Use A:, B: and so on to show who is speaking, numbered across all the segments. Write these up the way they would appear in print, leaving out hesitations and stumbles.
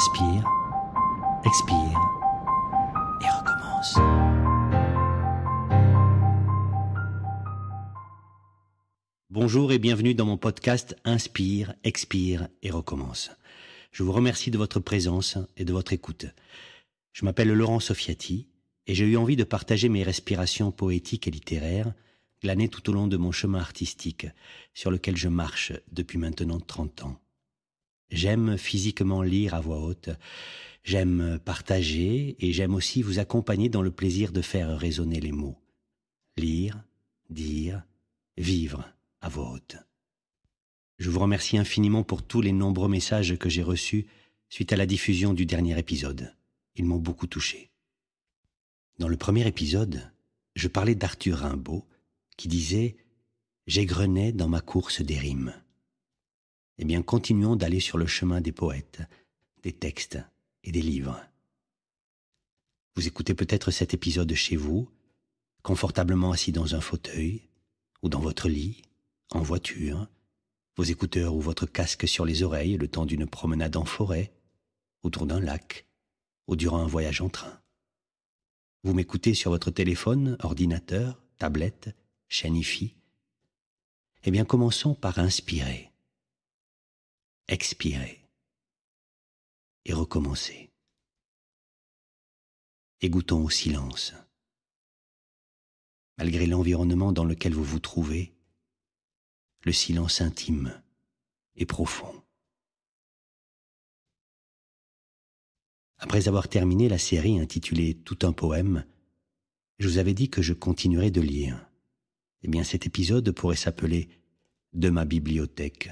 A: Inspire, expire et recommence. Bonjour et bienvenue dans mon podcast Inspire, expire et recommence. Je vous remercie de votre présence et de votre écoute. Je m'appelle Laurent Soffiati et j'ai eu envie de partager mes respirations poétiques et littéraires glanées tout au long de mon chemin artistique sur lequel je marche depuis maintenant 30 ans. J'aime physiquement lire à voix haute, j'aime partager et j'aime aussi vous accompagner dans le plaisir de faire résonner les mots. Lire, dire, vivre à voix haute. Je vous remercie infiniment pour tous les nombreux messages que j'ai reçus suite à la diffusion du dernier épisode. Ils m'ont beaucoup touché. Dans le premier épisode, je parlais d'Arthur Rimbaud qui disait « J'égrenais dans ma course des rimes ». Eh bien, continuons d'aller sur le chemin des poètes, des textes et des livres. Vous écoutez peut-être cet épisode chez vous, confortablement assis dans un fauteuil, ou dans votre lit, en voiture, vos écouteurs ou votre casque sur les oreilles le temps d'une promenade en forêt, autour d'un lac, ou durant un voyage en train. Vous m'écoutez sur votre téléphone, ordinateur, tablette, chaîne hi-fi. Eh bien, commençons par inspirer. Expirez et recommencez. Et goûtons au silence. Malgré l'environnement dans lequel vous vous trouvez, le silence intime et profond. Après avoir terminé la série intitulée « Tout un poème », je vous avais dit que je continuerais de lire. Eh bien, cet épisode pourrait s'appeler « De ma bibliothèque »,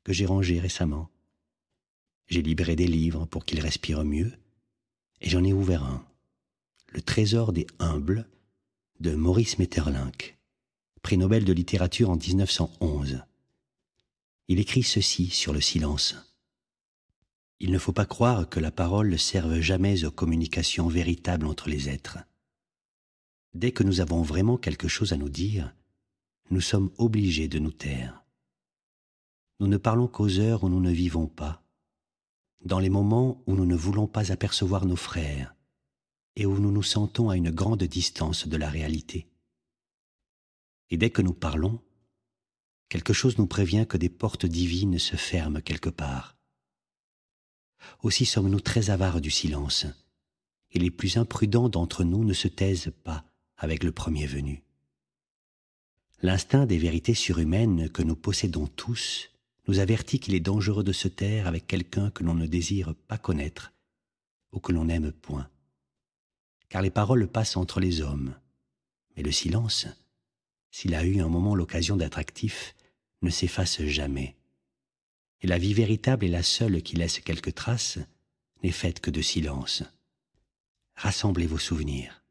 A: que j'ai rangé récemment. J'ai libéré des livres pour qu'ils respirent mieux, et j'en ai ouvert un, Le Trésor des humbles, de Maurice Maeterlinck, prix Nobel de littérature en 1911. Il écrit ceci sur le silence. Il ne faut pas croire que la parole ne serve jamais aux communications véritables entre les êtres. Dès que nous avons vraiment quelque chose à nous dire, nous sommes obligés de nous taire. Nous ne parlons qu'aux heures où nous ne vivons pas, dans les moments où nous ne voulons pas apercevoir nos frères et où nous nous sentons à une grande distance de la réalité. Et dès que nous parlons, quelque chose nous prévient que des portes divines se ferment quelque part. Aussi sommes-nous très avares du silence, et les plus imprudents d'entre nous ne se taisent pas avec le premier venu. L'instinct des vérités surhumaines que nous possédons tous nous avertit qu'il est dangereux de se taire avec quelqu'un que l'on ne désire pas connaître ou que l'on n'aime point. Car les paroles passent entre les hommes, mais le silence, s'il a eu un moment l'occasion d'être actif, ne s'efface jamais. Et la vie véritable est la seule qui laisse quelques traces, n'est faite que de silence. Rassemblez vos souvenirs.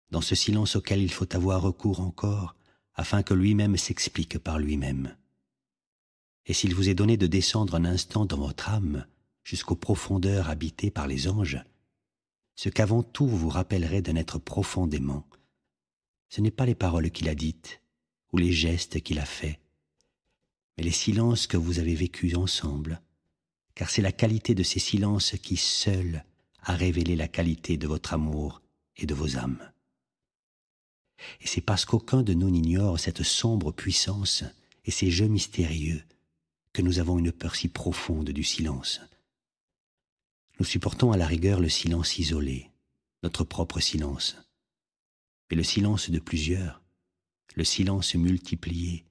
A: Dans ce silence auquel il faut avoir recours encore, afin que lui-même s'explique par lui-même. Et s'il vous est donné de descendre un instant dans votre âme, jusqu'aux profondeurs habitées par les anges, ce qu'avant tout vous rappellerait d'un être profondément, ce n'est pas les paroles qu'il a dites, ou les gestes qu'il a faits, mais les silences que vous avez vécus ensemble, car c'est la qualité de ces silences qui seule a révélé la qualité de votre amour et de vos âmes. Et c'est parce qu'aucun de nous n'ignore cette sombre puissance et ces jeux mystérieux que nous avons une peur si profonde du silence. Nous supportons à la rigueur le silence isolé, notre propre silence. Mais le silence de plusieurs, le silence multiplié,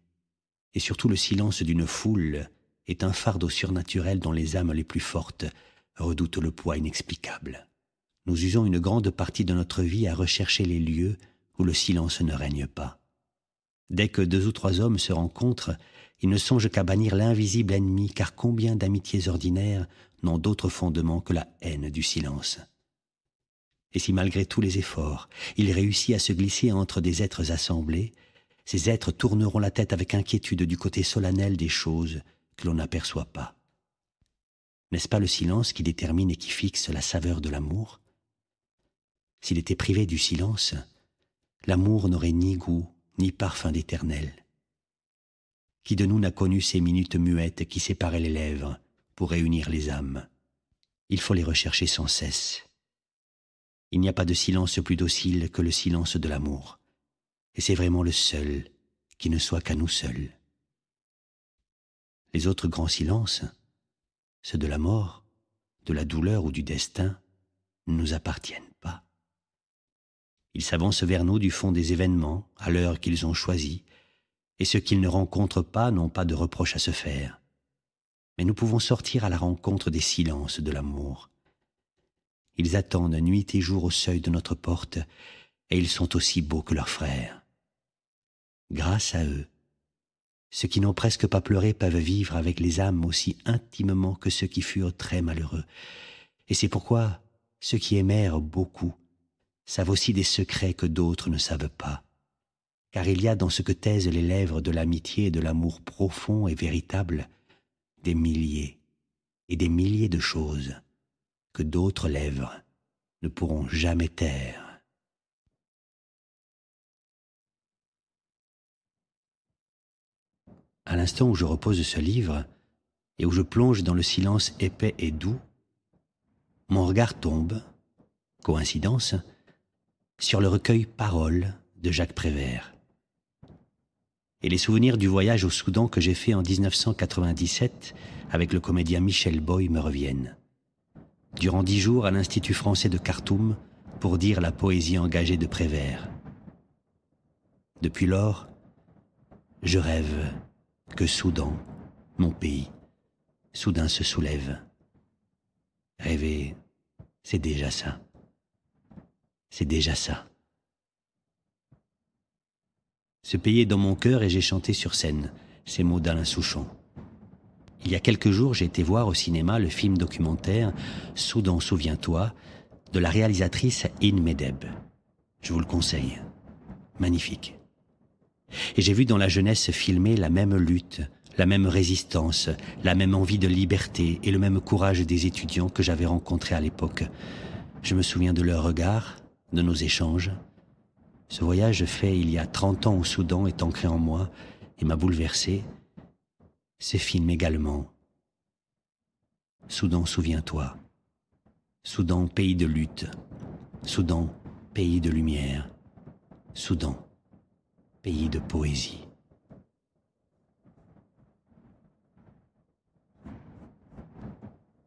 A: et surtout le silence d'une foule est un fardeau surnaturel dont les âmes les plus fortes redoutent le poids inexplicable. Nous usons une grande partie de notre vie à rechercher les lieux où le silence ne règne pas. Dès que 2 ou 3 hommes se rencontrent, ils ne songent qu'à bannir l'invisible ennemi, car combien d'amitiés ordinaires n'ont d'autre fondement que la haine du silence. Et si malgré tous les efforts, il réussit à se glisser entre des êtres assemblés, ces êtres tourneront la tête avec inquiétude du côté solennel des choses que l'on n'aperçoit pas. N'est-ce pas le silence qui détermine et qui fixe la saveur de l'amour ? S'il était privé du silence, l'amour n'aurait ni goût, ni parfum d'éternel. Qui de nous n'a connu ces minutes muettes qui séparaient les lèvres pour réunir les âmes ? il faut les rechercher sans cesse. Il n'y a pas de silence plus docile que le silence de l'amour, et c'est vraiment le seul qui ne soit qu'à nous seuls. Les autres grands silences, ceux de la mort, de la douleur ou du destin, ne nous appartiennent pas. Ils s'avancent vers nous du fond des événements, à l'heure qu'ils ont choisie, et ceux qu'ils ne rencontrent pas n'ont pas de reproche à se faire. Mais nous pouvons sortir à la rencontre des silences de l'amour. Ils attendent nuit et jour au seuil de notre porte, et ils sont aussi beaux que leurs frères. Grâce à eux, ceux qui n'ont presque pas pleuré peuvent vivre avec les âmes aussi intimement que ceux qui furent très malheureux. Et c'est pourquoi ceux qui aimèrent beaucoup savent aussi des secrets que d'autres ne savent pas. Car il y a dans ce que taisent les lèvres de l'amitié et de l'amour profond et véritable des milliers et des milliers de choses que d'autres lèvres ne pourront jamais taire. À l'instant où je repose ce livre et où je plonge dans le silence épais et doux, mon regard tombe, coïncidence, sur le recueil Paroles de Jacques Prévert. Et les souvenirs du voyage au Soudan que j'ai fait en 1997 avec le comédien Michel Boy me reviennent. Durant 10 jours à l'Institut français de Khartoum pour dire la poésie engagée de Prévert. Depuis lors, je rêve que Soudan, mon pays, soudain se soulève. Rêver, c'est déjà ça. C'est déjà ça. Ce pays est dans mon cœur et j'ai chanté sur scène ces mots d'Alain Souchon. Il y a quelques jours, j'ai été voir au cinéma le film documentaire « Soudan, souviens-toi » de la réalisatrice In Medeb. Je vous le conseille. Magnifique. Et j'ai vu dans la jeunesse filmer la même lutte, la même résistance, la même envie de liberté et le même courage des étudiants que j'avais rencontrés à l'époque. Je me souviens de leurs regards, de nos échanges. Ce voyage fait il y a 30 ans au Soudan est ancré en moi et m'a bouleversé. Ce film également. Soudan, souviens-toi. Soudan, pays de lutte. Soudan, pays de lumière. Soudan, pays de poésie.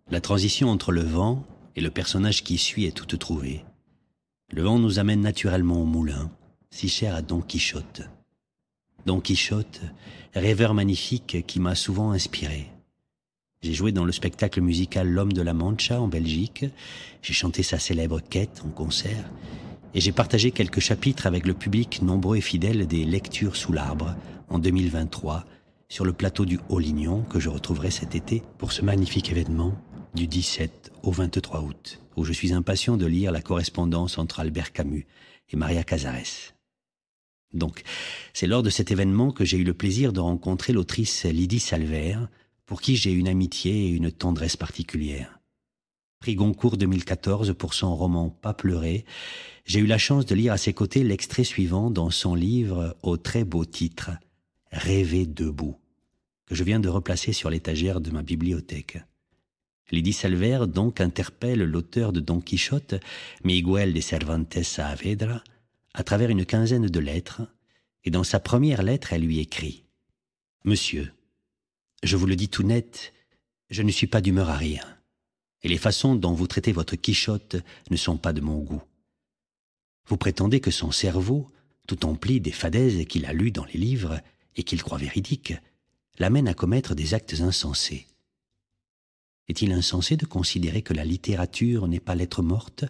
A: La transition entre le vent et le personnage qui suit est toute trouvée. Le vent nous amène naturellement au moulin, si cher à Don Quichotte. Don Quichotte, rêveur magnifique qui m'a souvent inspiré. J'ai joué dans le spectacle musical L'Homme de la Mancha en Belgique, j'ai chanté sa célèbre quête en concert, et j'ai partagé quelques chapitres avec le public nombreux et fidèle des Lectures sous l'arbre en 2023 sur le plateau du Haut-Lignon que je retrouverai cet été pour ce magnifique événement du 17 au 23 août, où je suis impatient de lire la correspondance entre Albert Camus et Maria Casares. Donc, c'est lors de cet événement que j'ai eu le plaisir de rencontrer l'autrice Lydie Salvert, pour qui j'ai une amitié et une tendresse particulière. Prix Goncourt 2014 pour son roman Pas pleurer, j'ai eu la chance de lire à ses côtés l'extrait suivant dans son livre au très beau titre « Rêver debout », que je viens de replacer sur l'étagère de ma bibliothèque. Lydie Salvert donc interpelle l'auteur de Don Quichotte, Miguel de Cervantes Saavedra, à travers une quinzaine de lettres, et dans sa première lettre, elle lui écrit « Monsieur, je vous le dis tout net, je ne suis pas d'humeur à rien, et les façons dont vous traitez votre Quichotte ne sont pas de mon goût. Vous prétendez que son cerveau, tout empli des fadaises qu'il a lues dans les livres et qu'il croit véridiques, l'amène à commettre des actes insensés. Est-il insensé de considérer que la littérature n'est pas lettre morte,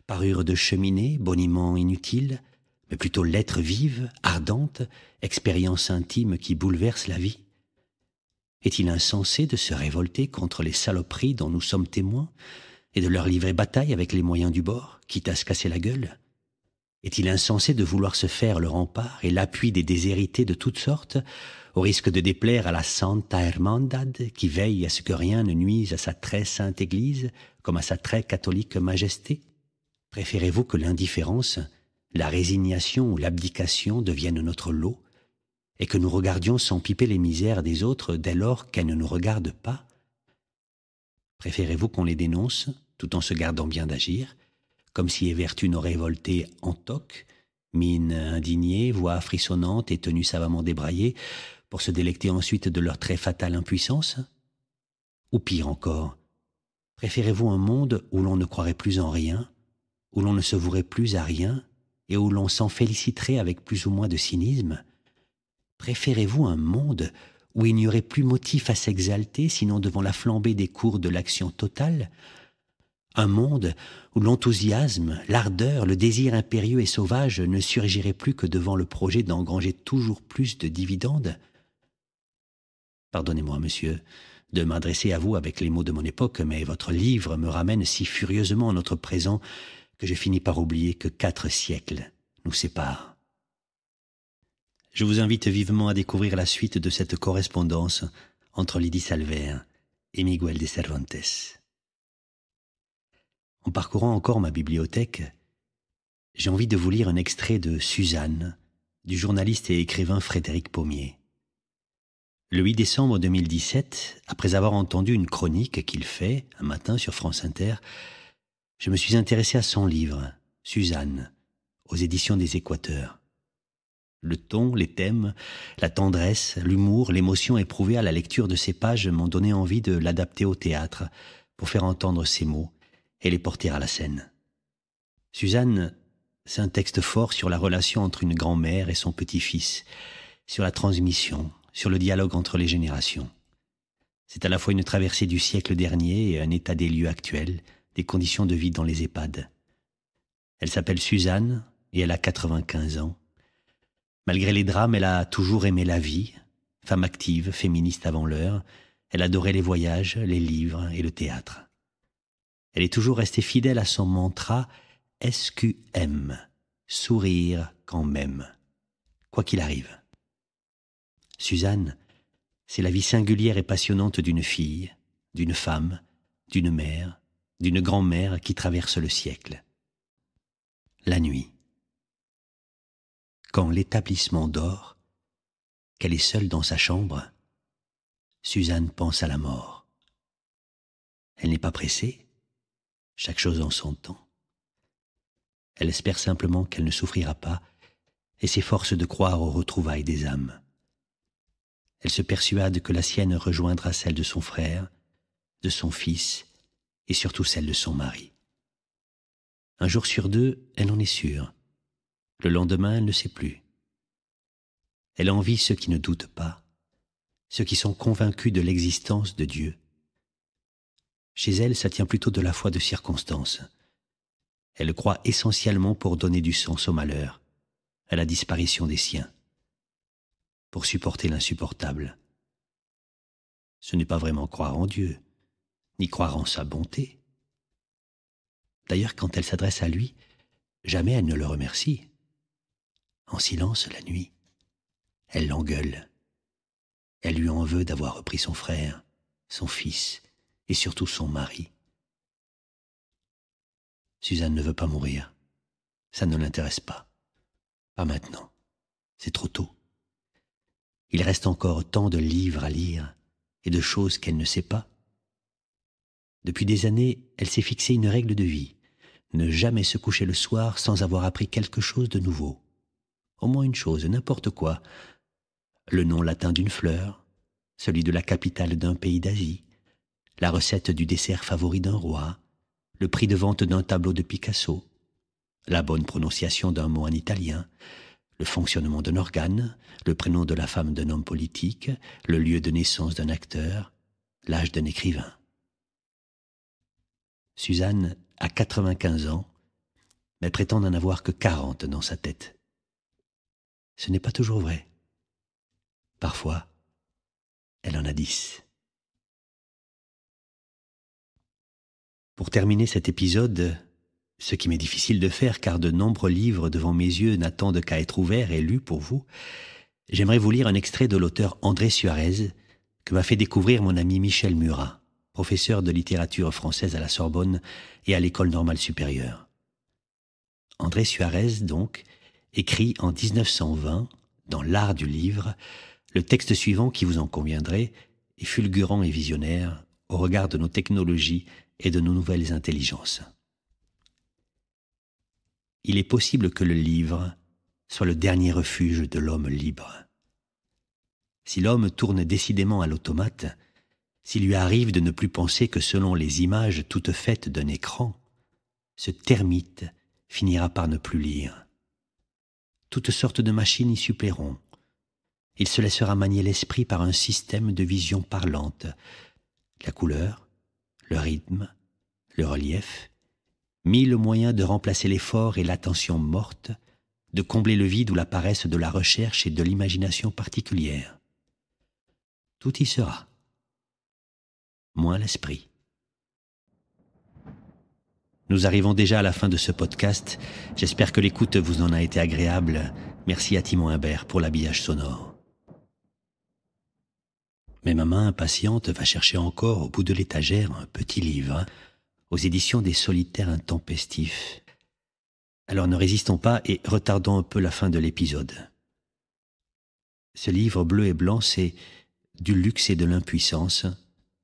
A: parure de cheminée, boniment inutile, mais plutôt lettre vive, ardente, expérience intime qui bouleverse la vie? Est-il insensé de se révolter contre les saloperies dont nous sommes témoins et de leur livrer bataille avec les moyens du bord, quitte à se casser la gueule? Est-il insensé de vouloir se faire le rempart et l'appui des déshérités de toutes sortes, au risque de déplaire à la Santa Hermandad qui veille à ce que rien ne nuise à sa très sainte Église comme à sa très catholique majesté? Préférez-vous que l'indifférence, la résignation ou l'abdication deviennent notre lot et que nous regardions s'empiper les misères des autres dès lors qu'elles ne nous regardent pas? Préférez-vous qu'on les dénonce, tout en se gardant bien d'agir, comme si les vertus n'auraient volté en toc, mine indignée, voix frissonnante et tenue savamment débraillée, pour se délecter ensuite de leur très fatale impuissance? Ou pire encore, préférez-vous un monde où l'on ne croirait plus en rien, où l'on ne se vouerait plus à rien, et où l'on s'en féliciterait avec plus ou moins de cynisme? Préférez-vous un monde où il n'y aurait plus motif à s'exalter sinon devant la flambée des cours de l'action totale? Un monde où l'enthousiasme, l'ardeur, le désir impérieux et sauvage ne surgiraient plus que devant le projet d'engranger toujours plus de dividendes? Pardonnez-moi, monsieur, de m'adresser à vous avec les mots de mon époque, mais votre livre me ramène si furieusement à notre présent que je finis par oublier que 4 siècles nous séparent. Je vous invite vivement à découvrir la suite de cette correspondance entre Lydie Salver et Miguel de Cervantes. En parcourant encore ma bibliothèque, j'ai envie de vous lire un extrait de Suzanne, du journaliste et écrivain Frédéric Pommier. Le 8 décembre 2017, après avoir entendu une chronique qu'il fait un matin sur France Inter, je me suis intéressé à son livre, Suzanne, aux éditions des Équateurs. Le ton, les thèmes, la tendresse, l'humour, l'émotion éprouvée à la lecture de ces pages m'ont donné envie de l'adapter au théâtre pour faire entendre ces mots et les porter à la scène. Suzanne, c'est un texte fort sur la relation entre une grand-mère et son petit-fils, sur la transmission, sur le dialogue entre les générations. C'est à la fois une traversée du siècle dernier et un état des lieux actuels, des conditions de vie dans les EHPAD. Elle s'appelle Suzanne et elle a 95 ans. Malgré les drames, elle a toujours aimé la vie. Femme active, féministe avant l'heure, elle adorait les voyages, les livres et le théâtre. Elle est toujours restée fidèle à son mantra SQM, sourire quand même, quoi qu'il arrive. Suzanne, c'est la vie singulière et passionnante d'une fille, d'une femme, d'une mère, d'une grand-mère qui traverse le siècle. La nuit. Quand l'établissement dort, qu'elle est seule dans sa chambre, Suzanne pense à la mort. Elle n'est pas pressée, chaque chose en son temps. Elle espère simplement qu'elle ne souffrira pas et s'efforce de croire aux retrouvailles des âmes. Elle se persuade que la sienne rejoindra celle de son frère, de son fils et surtout celle de son mari. Un jour sur 2, elle en est sûre. Le lendemain, elle ne sait plus. Elle envie ceux qui ne doutent pas, ceux qui sont convaincus de l'existence de Dieu. Chez elle, ça tient plutôt de la foi de circonstance. Elle croit essentiellement pour donner du sens au malheur, à la disparition des siens, pour supporter l'insupportable. Ce n'est pas vraiment croire en Dieu, ni croire en sa bonté. D'ailleurs, quand elle s'adresse à lui, jamais elle ne le remercie. En silence la nuit, elle l'engueule. Elle lui en veut d'avoir repris son frère, son fils et surtout son mari. Suzanne ne veut pas mourir. Ça ne l'intéresse pas. Pas maintenant. C'est trop tôt. Il reste encore tant de livres à lire et de choses qu'elle ne sait pas. Depuis des années, elle s'est fixé une règle de vie. Ne jamais se coucher le soir sans avoir appris quelque chose de nouveau. Au moins une chose, n'importe quoi. Le nom latin d'une fleur, celui de la capitale d'un pays d'Asie, la recette du dessert favori d'un roi, le prix de vente d'un tableau de Picasso, la bonne prononciation d'un mot en italien, le fonctionnement d'un organe, le prénom de la femme d'un homme politique, le lieu de naissance d'un acteur, l'âge d'un écrivain. Suzanne a 95 ans, mais prétend n'en avoir que 40 dans sa tête. Ce n'est pas toujours vrai. Parfois, elle en a 10. Pour terminer cet épisode, ce qui m'est difficile de faire car de nombreux livres devant mes yeux n'attendent qu'à être ouverts et lus pour vous, j'aimerais vous lire un extrait de l'auteur André Suarez que m'a fait découvrir mon ami Michel Murat, professeur de littérature française à la Sorbonne et à l'École normale supérieure. André Suarez, donc, écrit en 1920, dans L'Art du livre, le texte suivant qui, vous en conviendrez, est fulgurant et visionnaire, au regard de nos technologies et de nos nouvelles intelligences. Il est possible que le livre soit le dernier refuge de l'homme libre. Si l'homme tourne décidément à l'automate, s'il lui arrive de ne plus penser que selon les images toutes faites d'un écran, ce termite finira par ne plus lire. Toutes sortes de machines y suppléeront. Il se laissera manier l'esprit par un système de vision parlante. La couleur, le rythme, le relief, 1000 moyens de remplacer l'effort et l'attention morte, de combler le vide ou la paresse de la recherche et de l'imagination particulière. Tout y sera, moins l'esprit. Nous arrivons déjà à la fin de ce podcast. J'espère que l'écoute vous en a été agréable. Merci à Timon Imbert pour l'habillage sonore. Mais ma main impatiente va chercher encore au bout de l'étagère un petit livre, aux éditions des Solitaires Intempestifs. Alors ne résistons pas et retardons un peu la fin de l'épisode. Ce livre bleu et blanc, c'est « Du luxe et de l'impuissance »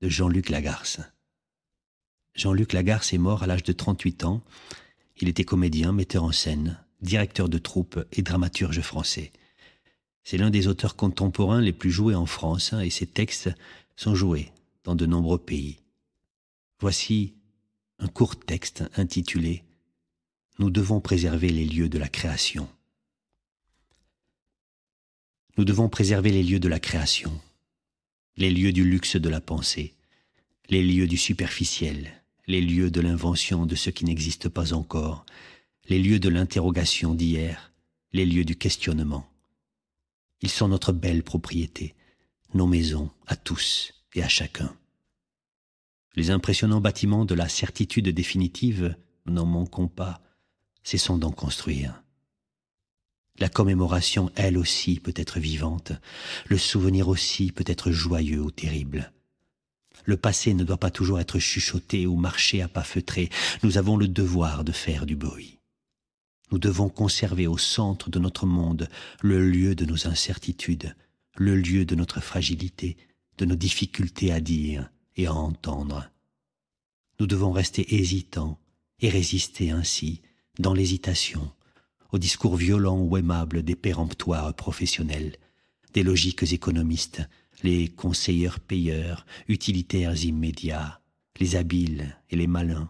A: de Jean-Luc Lagarce. Jean-Luc Lagarce est mort à l'âge de 38 ans. Il était comédien, metteur en scène, directeur de troupe et dramaturge français. C'est l'un des auteurs contemporains les plus joués en France et ses textes sont joués dans de nombreux pays. Voici un court texte intitulé « Nous devons préserver les lieux de la création ». Nous devons préserver les lieux de la création, les lieux du luxe de la pensée, les lieux du superficiel, les lieux de l'invention de ce qui n'existe pas encore, les lieux de l'interrogation d'hier, les lieux du questionnement. Ils sont notre belle propriété, nos maisons à tous et à chacun. Les impressionnants bâtiments de la certitude définitive, nous n'en manquons pas, cessons d'en construire. La commémoration, elle aussi, peut être vivante, le souvenir aussi peut être joyeux ou terrible. Le passé ne doit pas toujours être chuchoté ou marché à pas feutrés. Nous avons le devoir de faire du bruit. Nous devons conserver au centre de notre monde le lieu de nos incertitudes, le lieu de notre fragilité, de nos difficultés à dire et à entendre. Nous devons rester hésitants et résister ainsi, dans l'hésitation, aux discours violents ou aimables des péremptoires professionnels, des logiques économistes, les conseilleurs-payeurs, utilitaires immédiats, les habiles et les malins,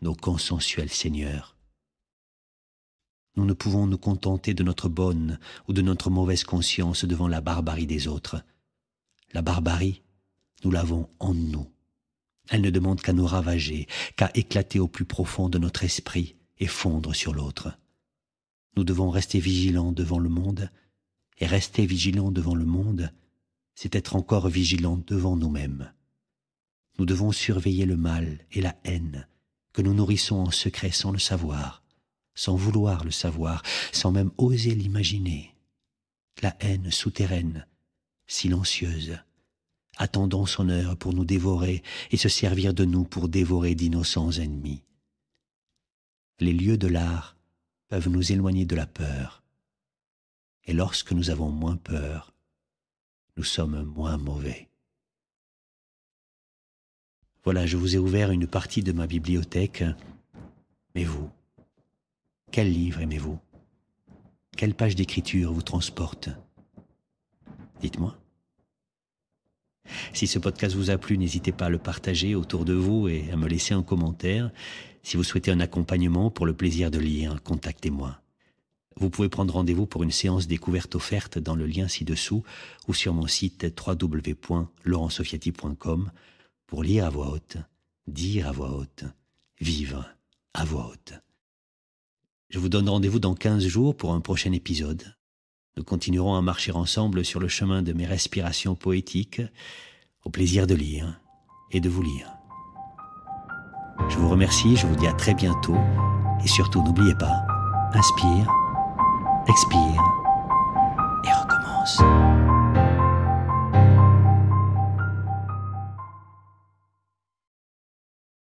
A: nos consensuels seigneurs. Nous ne pouvons nous contenter de notre bonne ou de notre mauvaise conscience devant la barbarie des autres. La barbarie, nous l'avons en nous. Elle ne demande qu'à nous ravager, qu'à éclater au plus profond de notre esprit et fondre sur l'autre. Nous devons rester vigilants devant le monde, et rester vigilants devant le monde, c'est être encore vigilants devant nous-mêmes. Nous devons surveiller le mal et la haine que nous nourrissons en secret sans le savoir, sans vouloir le savoir, sans même oser l'imaginer. La haine souterraine, silencieuse, attendant son heure pour nous dévorer et se servir de nous pour dévorer d'innocents ennemis. Les lieux de l'art peuvent nous éloigner de la peur, et lorsque nous avons moins peur, nous sommes moins mauvais. Voilà, je vous ai ouvert une partie de ma bibliothèque. Mais vous, quel livre aimez-vous? Quelle page d'écriture vous transporte? Dites-moi. Si ce podcast vous a plu, n'hésitez pas à le partager autour de vous et à me laisser un commentaire. Si vous souhaitez un accompagnement pour le plaisir de lire, contactez-moi. Vous pouvez prendre rendez-vous pour une séance découverte offerte dans le lien ci-dessous ou sur mon site www.laurentsofiati.com pour lire à voix haute, dire à voix haute, vivre à voix haute. Je vous donne rendez-vous dans 15 jours pour un prochain épisode. Nous continuerons à marcher ensemble sur le chemin de mes respirations poétiques, au plaisir de lire et de vous lire. Je vous remercie, je vous dis à très bientôt et surtout n'oubliez pas, inspire, expire et recommence.